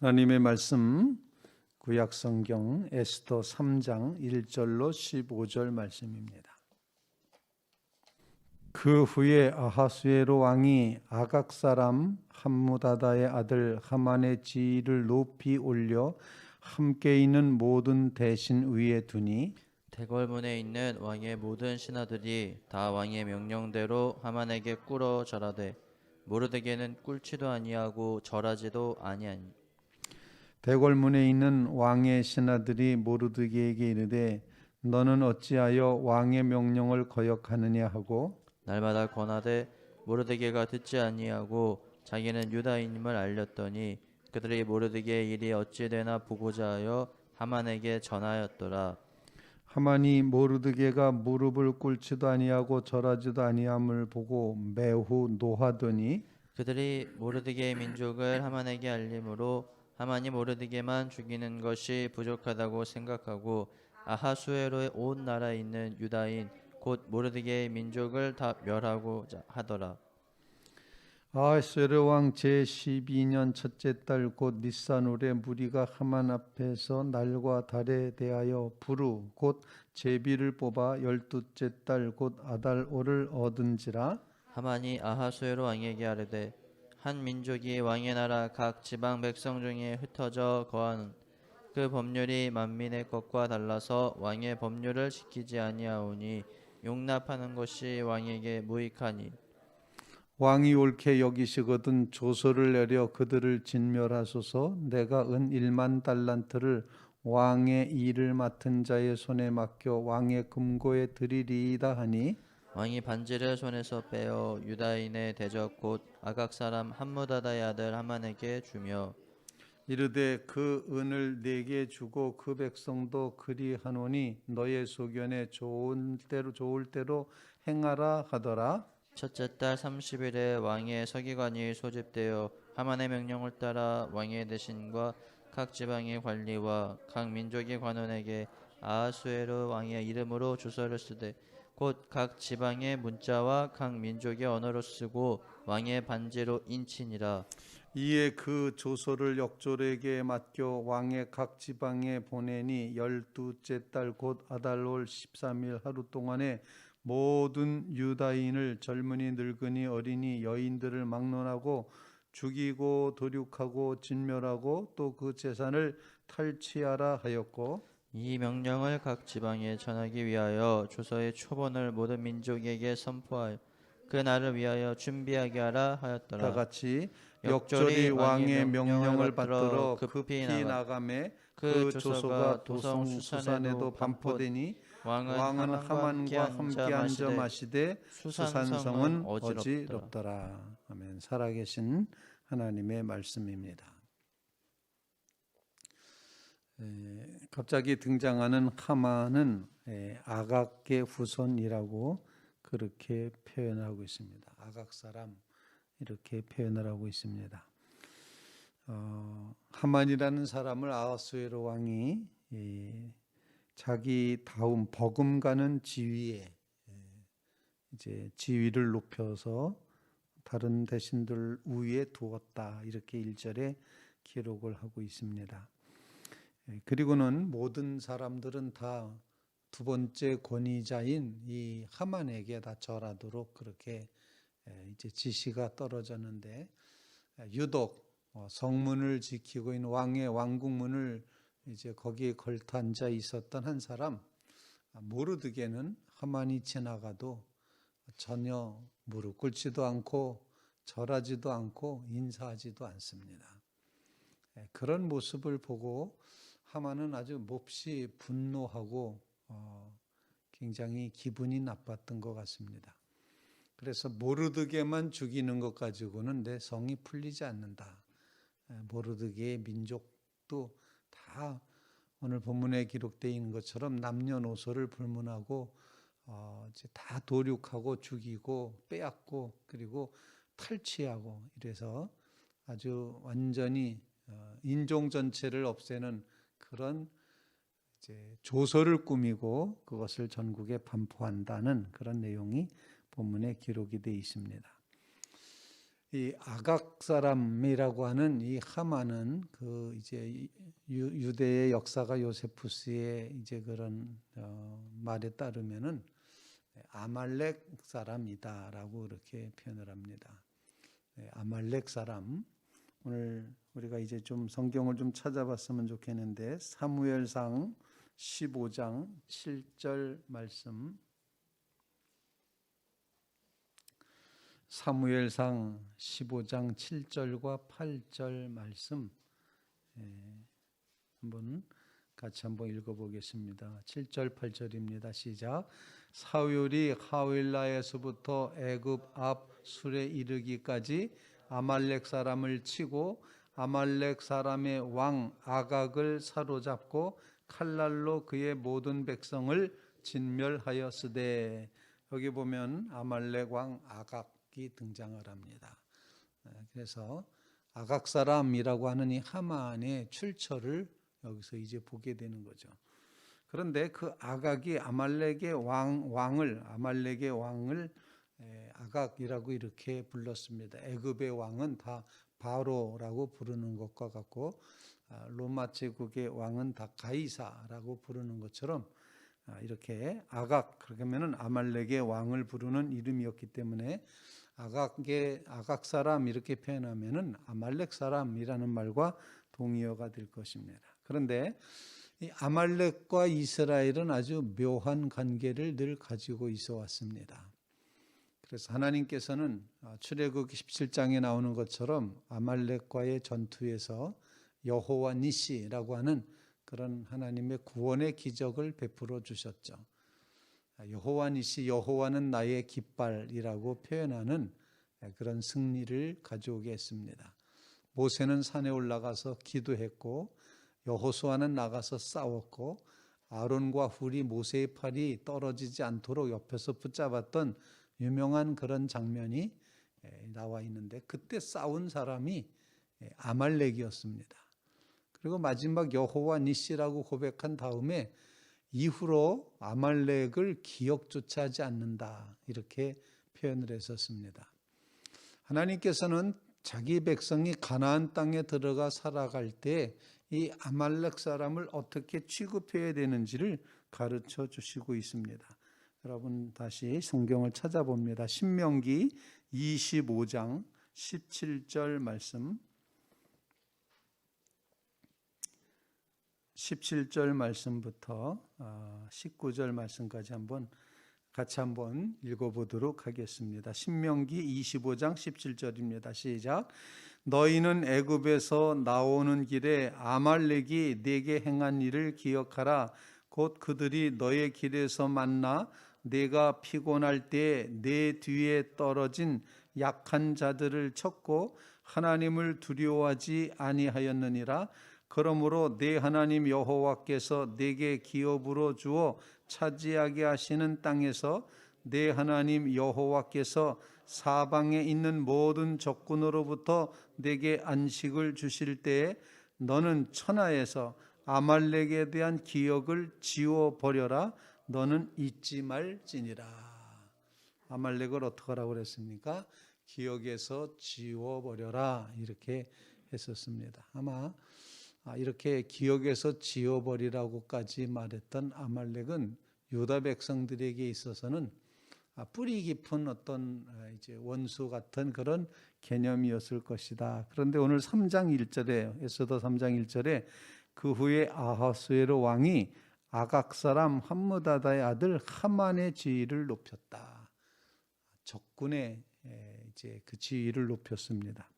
하나님의 말씀 구약성경 에스더 3장 1절로 15절 말씀입니다. 그 후에 아하수에로 왕이 아각 사람 함무다다의 아들 하만의 지위를 높이 올려 함께 있는 모든 대신 위에 두니 대궐문에 있는 왕의 모든 신하들이 다 왕의 명령대로 하만에게 꿇어 절하되 모르드게는 꿇지도 아니하고 절하지도 아니하니. 대궐문에 있는 왕의 신하들이 모르드게에게 이르되 너는 어찌하여 왕의 명령을 거역하느냐 하고 날마다 권하되 모르드게가 듣지 아니하고 자기는 유다인임을 알렸더니 그들이 모르드게의 일이 어찌 되나 보고자 하여 하만에게 전하였더라. 하만이 모르드게가 무릎을 꿇지도 아니하고 절하지도 아니함을 보고 매우 노하더니 그들이 모르드게의 민족을 하만에게 알림으로 하만이 모르드게만 죽이는 것이 부족하다고 생각하고 아하수에로의 온 나라에 있는 유다인 곧 모르드게의 민족을 다 멸하고자 하더라. 아하수에로 왕 제12년 첫째 달 곧 니산월에 무리가 하만 앞에서 날과 달에 대하여 부르 곧 제비를 뽑아 12째 달 곧 아달월을 얻은지라. 하만이 아하수에로 왕에게 아뢰되 한 민족이 왕의 나라 각 지방 백성 중에 흩어져 거하는 그 법률이 만민의 것과 달라서 왕의 법률을 지키지 아니하오니 용납하는 것이 왕에게 무익하니. 왕이 옳게 여기시거든 조서를 내려 그들을 진멸하소서. 내가 은 1만 달란트를 왕의 일을 맡은 자의 손에 맡겨 왕의 금고에 드리리이다 하니 왕이 반지를 손에서 빼어 유다인의 대적 곧 아각 사람 함무다다의 아들 하만에게 주며 이르되 그 은을 내게 주고 그 백성도 그리하노니 너의 소견에 좋을 대로 행하라 하더라. 첫째 달 30일에 왕의 서기관이 소집되어 하만의 명령을 따라 왕의 대신과 각 지방의 관리와 각 민족의 관원에게 아하수에로 왕의 이름으로 주서를 쓰되 곧 각 지방의 문자와 각 민족의 언어로 쓰고 왕의 반지로 인치니라. 이에 그 조서를 역졸에게 맡겨 왕의 각 지방에 보내니 12째 달 곧 아달월 13일 하루 동안에 모든 유다인을 젊은이 늙은이 어린이 여인들을 막론하고 죽이고 도륙하고 진멸하고 또 그 재산을 탈취하라 하였고 이 명령을 각 지방에 전하기 위하여 조서의 초본을 모든 민족에게 선포하여 그 날을 위하여 준비하게 하라 다 하였더라. 같이 역절이 역절이 왕의 명령을 받들어 급히 급히 나가매 그 그 조서가 조서가 도성 도성 수산에도 수산에도 반포되니 왕은 왕은 하만과 하만과 함께 앉아 마시되 수산성은 수산성은 어지럽더라. 아멘. 살아계신 하나님의 말씀입니다. 갑자기 등장하는 하만은 아각의 후손이라고 그렇게 표현하고 있습니다. 아각 사람 이렇게 표현을 하고 있습니다. 하만이라는 사람을 아하수에로 왕이 자기 다음 버금가는 지위에 이제 지위를 높여서 다른 대신들 위에 두었다 이렇게 1절에 기록을 하고 있습니다. 그리고는 모든 사람들은 다 두 번째 권위자인 이 하만에게 다 절하도록 그렇게 이제 지시가 떨어졌는데 유독 성문을 지키고 있는 왕의 왕궁문을 이제 거기에 걸터 앉아 있었던 한 사람 모르드게는 하만이 지나가도 전혀 무릎 꿇지도 않고 절하지도 않고 인사하지도 않습니다. 그런 모습을 보고 하만은 아주 몹시 분노하고 굉장히 기분이 나빴던 것 같습니다. 그래서 모르드게만 죽이는 것 가지고는 내 성이 풀리지 않는다. 모르드게의 민족도 다 오늘 본문에 기록되어 있는 것처럼 남녀노소를 불문하고 이제 다 도륙하고 죽이고 빼앗고 그리고 탈취하고 이래서 아주 완전히 인종 전체를 없애는 그런 이제 조서를 꾸미고 그것을 전국에 반포한다는 그런 내용이 본문에 기록이 되어 있습니다. 이 아각 사람이라고 하는 이 하만은 그 이제 유대의 역사가 요세푸스의 이제 그런 말에 따르면은 아말렉 사람이다라고 이렇게 표현을 합니다. 아말렉 사람. 오늘 우리가 이제 좀 성경을 좀 찾아봤으면 좋겠는데 사무엘상 15장 7절 말씀. 사무엘상 15장 7절과 8절 말씀 같이 한번 읽어보겠습니다. 7절 8절입니다. 시작. 사울이 하윌라에서부터 애굽 앞 술에 이르기까지 아말렉 사람을 치고 아말렉 사람의 왕 아각을 사로잡고 칼날로 그의 모든 백성을 진멸하였으되. 여기 보면 아말렉 왕 아각이 등장을 합니다. 그래서 아각 사람이라고 하는 이 하만의 출처를 여기서 이제 보게 되는 거죠. 그런데 그 아각이 아말렉의 왕을 아각이라고 이렇게 불렀습니다. 애굽의 왕은 다 바로라고 부르는 것과 같고 로마 제국의 왕은 다 가이사라고 부르는 것처럼 이렇게 아각, 그러면은 아말렉의 왕을 부르는 이름이었기 때문에 아각 사람 이렇게 표현하면은 아말렉 사람이라는 말과 동의어가 될 것입니다. 그런데 이 아말렉과 이스라엘은 아주 묘한 관계를 늘 가지고 있어 왔습니다. 그래서 하나님께서는 출애굽기 17장에 나오는 것처럼 아말렉과의 전투에서 여호와 니시라고 하는 그런 하나님의 구원의 기적을 베풀어 주셨죠. 여호와 니시, 여호와는 나의 깃발이라고 표현하는 그런 승리를 가져오게 했습니다. 모세는 산에 올라가서 기도했고 여호수아는 나가서 싸웠고 아론과 훌이 모세의 팔이 떨어지지 않도록 옆에서 붙잡았던 유명한 그런 장면이 나와 있는데 그때 싸운 사람이 아말렉이었습니다. 그리고 마지막 여호와 니시라고 고백한 다음에 이후로 아말렉을 기억조차 하지 않는다 이렇게 표현을 했었습니다. 하나님께서는 자기 백성이 가나안 땅에 들어가 살아갈 때 이 아말렉 사람을 어떻게 취급해야 되는지를 가르쳐 주시고 있습니다. 여러분 다시 성경을 찾아봅니다. 신명기 25장 17절 말씀, 17절 말씀부터 19절 말씀까지 같이 한번 읽어보도록 하겠습니다. 신명기 25장 17절입니다. 시작. 너희는 애굽에서 나오는 길에 아말렉이 네게 행한 일을 기억하라. 곧 그들이 너의 길에서 만나 네가 피곤할 때 네 뒤에 떨어진 약한 자들을 쳤고 하나님을 두려워하지 아니하였느니라. 그러므로 네 하나님 여호와께서 네게 기업으로 주어 차지하게 하시는 땅에서 네 하나님 여호와께서 사방에 있는 모든 적군으로부터 네게 안식을 주실 때에 너는 천하에서 아말렉에 대한 기억을 지워버려라. 너는 잊지 말지니라. 아말렉을 어떻게 하라고 그랬습니까? 기억에서 지워버려라 이렇게 했었습니다. 아마 이렇게 기억에서 지워버리라고까지 말했던 아말렉은 유다 백성들에게 있어서는 뿌리 깊은 어떤 이제 원수 같은 그런 개념이었을 것이다. 그런데 오늘 3장 1절에 에스더 3장 1절에 그 후에 아하수에로 왕이 아각 사람 함므다다의 아들 하만의 지위를 높였다. 적군의 이제 그 지위를 높였습니다.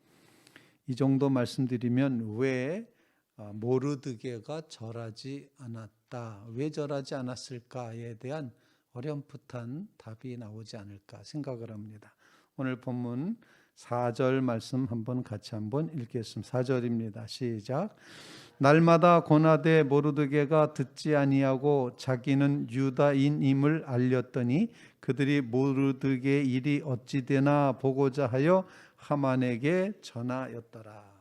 이 정도 말씀드리면 왜 모르드게가 절하지 않았다, 왜 절하지 않았을까에 대한 어렴풋한 답이 나오지 않을까 생각을 합니다. 오늘 본문 4절 말씀 같이 읽겠습니다. 4절입니다. 시작. 날마다 고나되 모르드게가 듣지 아니하고 자기는 유다인임을 알렸더니 그들이 모르드게의 일이 어찌 되나 보고자 하여 하만에게 전하였더라.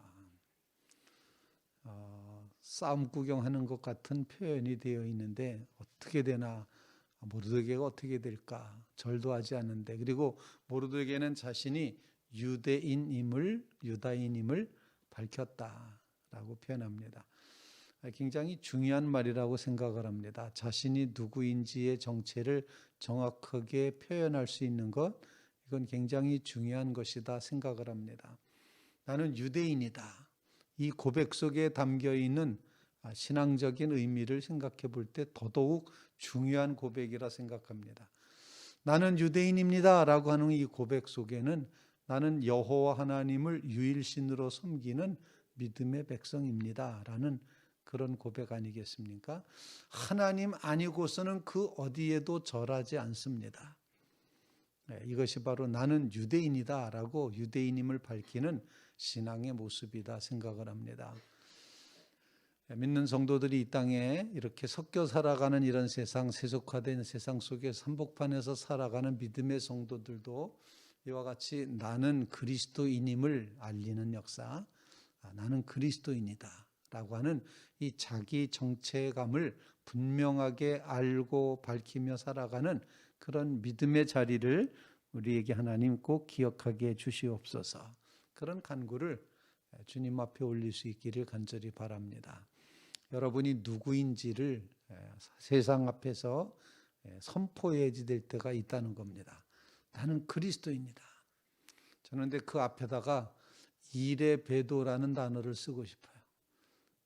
싸움 구경하는 것 같은 표현이 되어 있는데 어떻게 되나, 모르드게가 어떻게 될까, 절도 하지 않는데, 그리고 모르드게는 자신이 유다인임을 밝혔다라고 표현합니다. 굉장히 중요한 말이라고 생각을 합니다. 자신이 누구인지의 정체를 정확하게 표현할 수 있는 것, 이건 굉장히 중요한 것이다 생각을 합니다. 나는 유대인이다. 이 고백 속에 담겨 있는 신앙적인 의미를 생각해 볼 때 더더욱 중요한 고백이라 생각합니다. 나는 유대인입니다 라고 하는 이 고백 속에는 나는 여호와 하나님을 유일신으로 섬기는 믿음의 백성입니다 라는 그런 고백 아니겠습니까? 하나님 아니고서는 그 어디에도 절하지 않습니다. 이것이 바로 나는 유대인이다 라고 유대인임을 밝히는 신앙의 모습이다 생각을 합니다. 믿는 성도들이 이 땅에 이렇게 섞여 살아가는 이런 세상, 세속화된 세상 속에서 한복판에서 살아가는 믿음의 성도들도 이와 같이 나는 그리스도인임을 알리는 역사, 나는 그리스도인이다 라고 하는 이 자기 정체감을 분명하게 알고 밝히며 살아가는 그런 믿음의 자리를 우리에게 하나님 꼭 기억하게 해 주시옵소서. 그런 간구를 주님 앞에 올릴 수 있기를 간절히 바랍니다. 여러분이 누구인지를 세상 앞에서 선포해야 될 때가 있다는 겁니다. 나는 그리스도입니다. 저는 근데 그 앞에다가 이레베도라는 단어를 쓰고 싶어요.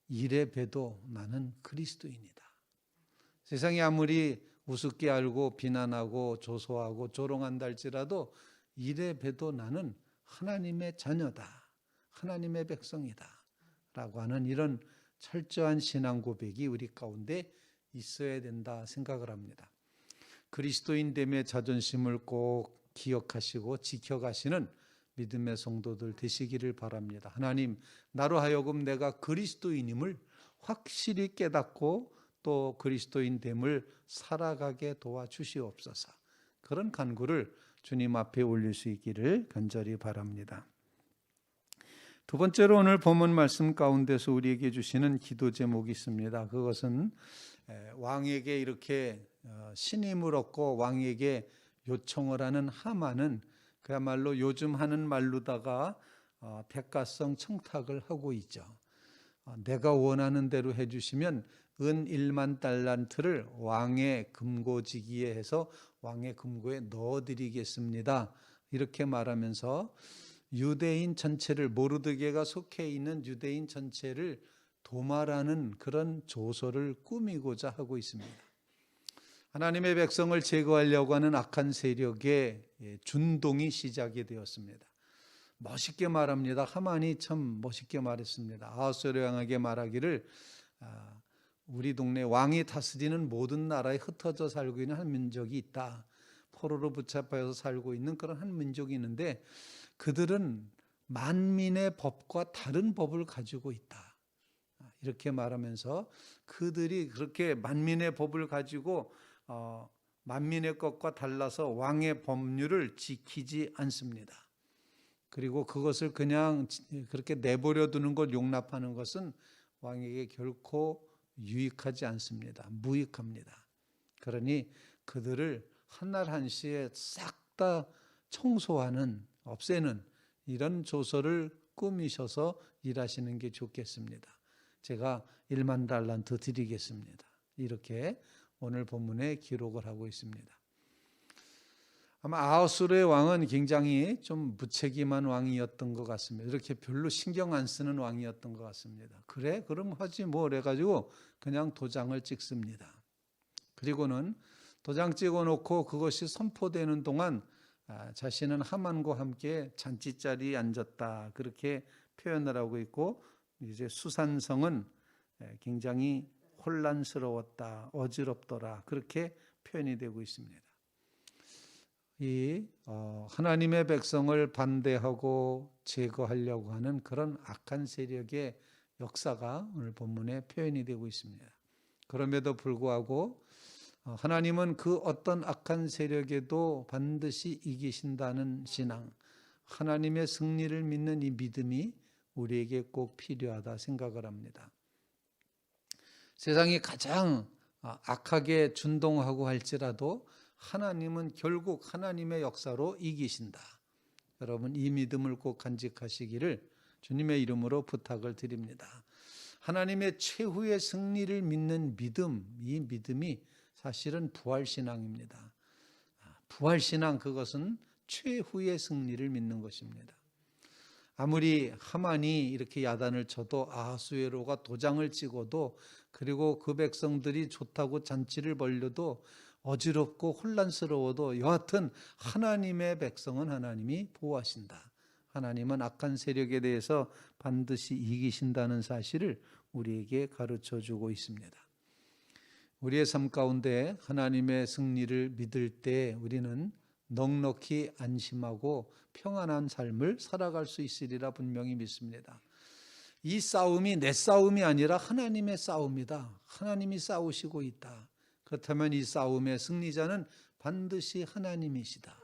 이레베도, 나는 그리스도인이다. 세상이 아무리 우습게 알고 비난하고 조소하고 조롱한다 할지라도 이레베도 나는 하나님의 자녀다. 하나님의 백성이다. 라고 하는 이런 철저한 신앙 고백이 우리 가운데 있어야 된다 생각을 합니다. 그리스도인됨의 자존심을 꼭 기억하시고 지켜가시는 믿음의 성도들 되시기를 바랍니다. 하나님, 나로 하여금 내가 그리스도인임을 확실히 깨닫고 또 그리스도인됨을 살아가게 도와주시옵소서. 그런 간구를 주님 앞에 올릴 수 있기를 간절히 바랍니다. 두 번째로 오늘 본문 말씀 가운데서 우리에게 주시는 기도 제목이 있습니다. 그것은 왕에게 이렇게 신임을 얻고 왕에게 요청을 하는 하만은 그야말로 요즘 하는 말로다가 대가성 청탁을 하고 있죠. 내가 원하는 대로 해주시면 은 1만 달란트를 왕의 금고지기에 해서 왕의 금고에 넣어드리겠습니다. 이렇게 말하면서 유대인 전체를, 모르드게가 속해 있는 유대인 전체를 도말하는 그런 조소를 꾸미고자 하고 있습니다. 하나님의 백성을 제거하려고 하는 악한 세력의 준동이 시작이 되었습니다. 멋있게 말합니다. 하만이 참 멋있게 말했습니다. 아하수에로 향하게 말하기를 우리 동네 왕이 다스리는 모든 나라에 흩어져 살고 있는 한 민족이 있다. 포로로 붙잡혀서 살고 있는 그런 한 민족이 있는데 그들은 만민의 법과 다른 법을 가지고 있다. 이렇게 말하면서 그들이 그렇게 만민의 법을 가지고 만민의 것과 달라서 왕의 법률을 지키지 않습니다. 그리고 그것을 그냥 그렇게 내버려 두는 걸 용납하는 것은 왕에게 결코 유익하지 않습니다. 무익합니다. 그러니 그들을 한날 한시에 싹 다 청소하는, 없애는 이런 조서를 꾸미셔서 일하시는 게 좋겠습니다. 제가 1만 달란트 드리겠습니다. 이렇게 오늘 본문에 기록을 하고 있습니다. 아마 아하수르의 왕은 굉장히 좀 무책임한 왕이었던 것 같습니다. 이렇게 별로 신경 안 쓰는 왕이었던 것 같습니다. 그래? 그럼 하지 뭐 그래가지고 그냥 도장을 찍습니다. 그리고는 도장 찍어놓고 그것이 선포되는 동안 자신은 하만과 함께 잔치자리에 앉았다. 그렇게 표현을 하고 있고 이제 수산성은 굉장히 혼란스러웠다. 어지럽더라. 그렇게 표현이 되고 있습니다. 이 하나님의 백성을 반대하고 제거하려고 하는 그런 악한 세력의 역사가 오늘 본문에 표현이 되고 있습니다. 그럼에도 불구하고 하나님은 그 어떤 악한 세력에도 반드시 이기신다는 신앙, 하나님의 승리를 믿는 이 믿음이 우리에게 꼭 필요하다 생각을 합니다. 세상이 가장 악하게 준동하고 할지라도 하나님은 결국 하나님의 역사로 이기신다. 여러분 이 믿음을 꼭 간직하시기를 주님의 이름으로 부탁을 드립니다. 하나님의 최후의 승리를 믿는 믿음, 이 믿음이 사실은 부활신앙입니다. 부활신앙, 그것은 최후의 승리를 믿는 것입니다. 아무리 하만이 이렇게 야단을 쳐도 아하수에로가 도장을 찍어도, 그리고 그 백성들이 좋다고 잔치를 벌려도, 어지럽고 혼란스러워도 여하튼 하나님의 백성은 하나님이 보호하신다. 하나님은 악한 세력에 대해서 반드시 이기신다는 사실을 우리에게 가르쳐주고 있습니다. 우리의 삶 가운데 하나님의 승리를 믿을 때 우리는 넉넉히 안심하고 평안한 삶을 살아갈 수 있으리라 분명히 믿습니다. 이 싸움이 내 싸움이 아니라 하나님의 싸움이다. 하나님이 싸우시고 있다. 그렇다면 이 싸움의 승리자는 반드시 하나님이시다.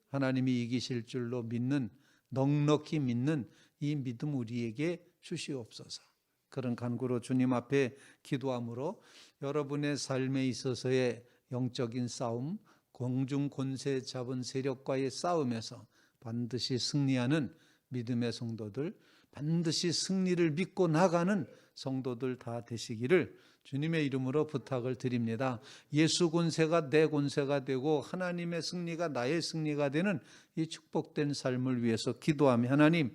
하나님이 이기실 줄로 믿는, 넉넉히 믿는 이 믿음 우리에게 주시옵소서. 그런 간구로 주님 앞에 기도함으로 여러분의 삶에 있어서의 영적인 싸움, 공중 권세 잡은 세력과의 싸움에서 반드시 승리하는 믿음의 성도들, 반드시 승리를 믿고 나가는 성도들 다 되시기를 주님의 이름으로 부탁을 드립니다. 예수 권세가 내 권세가 되고 하나님의 승리가 나의 승리가 되는 이 축복된 삶을 위해서 기도하며 하나님,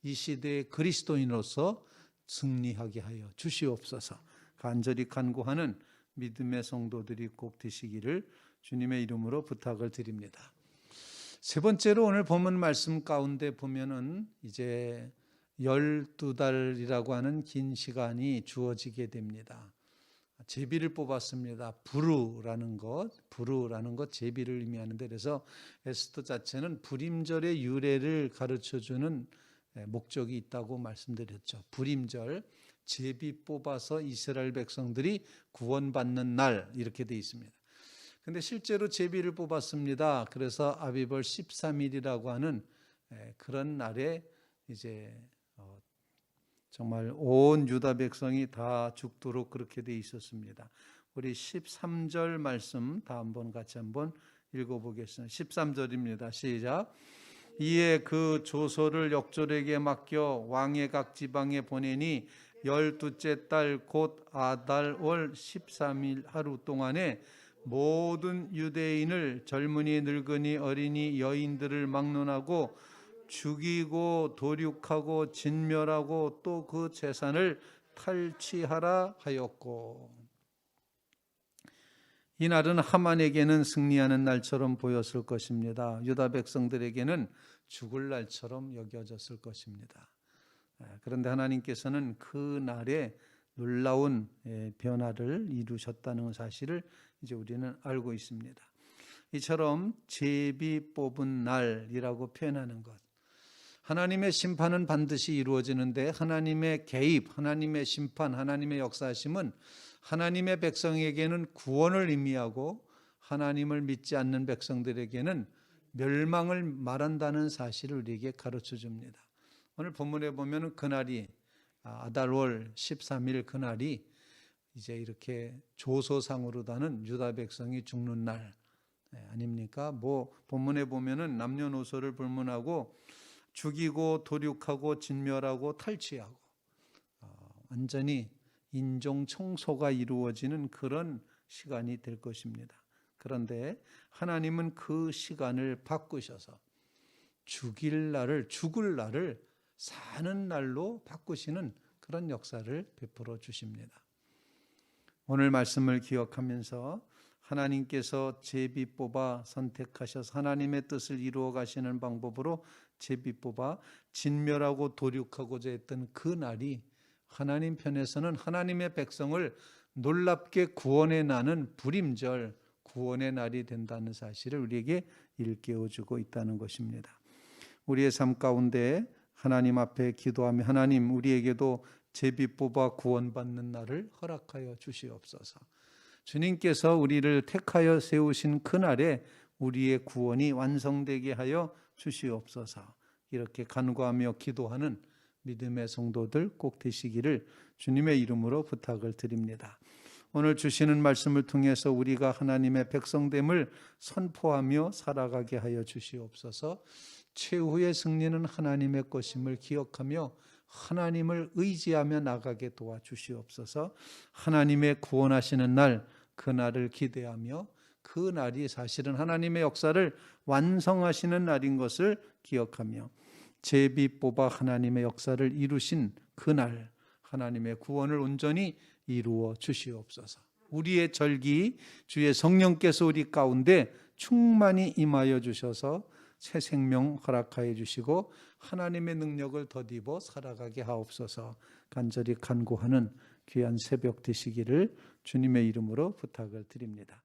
이 시대의 그리스도인으로서 승리하게 하여 주시옵소서. 간절히 간구하는 믿음의 성도들이 꼭 되시기를 주님의 이름으로 부탁을 드립니다. 세 번째로 오늘 본문 말씀 가운데 보면은 이제 12달이라고 하는 긴 시간이 주어지게 됩니다. 제비를 뽑았습니다. 부르라는 것 제비를 의미하는데, 그래서 에스더 자체는 불임절의 유래를 가르쳐주는 목적이 있다고 말씀드렸죠. 불임절, 제비 뽑아서 이스라엘 백성들이 구원받는 날, 이렇게 되어 있습니다. 근데 실제로 제비를 뽑았습니다. 그래서 아비벌 13일이라고 하는 그런 날에 이제 정말 온 유다 백성이 다 죽도록 그렇게 돼 있었습니다. 우리 13절 말씀 다 한번 같이 한번 읽어보겠습니다. 13절입니다. 시작. 이에 그 조서를 역졸에게 맡겨 왕의 각 지방에 보내니 12째 달 곧 아달 월 13일 하루 동안에 모든 유대인을 젊은이 늙은이 어린이 여인들을 막론하고 죽이고 도륙하고 진멸하고 또 그 재산을 탈취하라 하였고, 이 날은 하만에게는 승리하는 날처럼 보였을 것입니다. 유다 백성들에게는 죽을 날처럼 여겨졌을 것입니다. 그런데 하나님께서는 그 날에 놀라운 변화를 이루셨다는 사실을 이제 우리는 알고 있습니다. 이처럼 제비 뽑은 날이라고 표현하는 것, 하나님의 심판은 반드시 이루어지는데 하나님의 개입, 하나님의 심판, 하나님의 역사하심은 하나님의 백성에게는 구원을 의미하고 하나님을 믿지 않는 백성들에게는 멸망을 말한다는 사실을 우리에게 가르쳐 줍니다. 오늘 본문에 보면 그날이 아달월 13일 그날이 이제 이렇게 조소상으로다는 유다 백성이 죽는 날 아닙니까? 본문에 보면은 남녀노소를 불문하고 죽이고 도륙하고 진멸하고 탈취하고 완전히 인종 청소가 이루어지는 그런 시간이 될 것입니다. 그런데 하나님은 그 시간을 바꾸셔서 죽을 날을 사는 날로 바꾸시는 그런 역사를 베풀어 주십니다. 오늘 말씀을 기억하면서 하나님께서 제비 뽑아 선택하셔서 하나님의 뜻을 이루어 가시는 방법으로 제비 뽑아 진멸하고 도륙하고자 했던 그 날이 하나님 편에서는 하나님의 백성을 놀랍게 구원해 나는 불임절, 구원의 날이 된다는 사실을 우리에게 일깨워주고 있다는 것입니다. 우리의 삶 가운데 하나님 앞에 기도하며 하나님, 우리에게도 제비 뽑아 구원받는 날을 허락하여 주시옵소서. 주님께서 우리를 택하여 세우신 그날에 우리의 구원이 완성되게 하여 주시옵소서. 이렇게 간구하며 기도하는 믿음의 성도들 꼭 되시기를 주님의 이름으로 부탁을 드립니다. 오늘 주시는 말씀을 통해서 우리가 하나님의 백성됨을 선포하며 살아가게 하여 주시옵소서. 최후의 승리는 하나님의 것임을 기억하며 하나님을 의지하며 나가게 도와주시옵소서. 하나님의 구원하시는 날, 그날을 기대하며 그 날이 사실은 하나님의 역사를 완성하시는 날인 것을 기억하며 제비 뽑아 하나님의 역사를 이루신 그날 하나님의 구원을 온전히 이루어 주시옵소서. 우리의 절기 주의 성령께서 우리 가운데 충만히 임하여 주셔서 새 생명 허락하여 주시고 하나님의 능력을 덧입어 살아가게 하옵소서. 간절히 간구하는 귀한 새벽 되시기를 주님의 이름으로 부탁을 드립니다.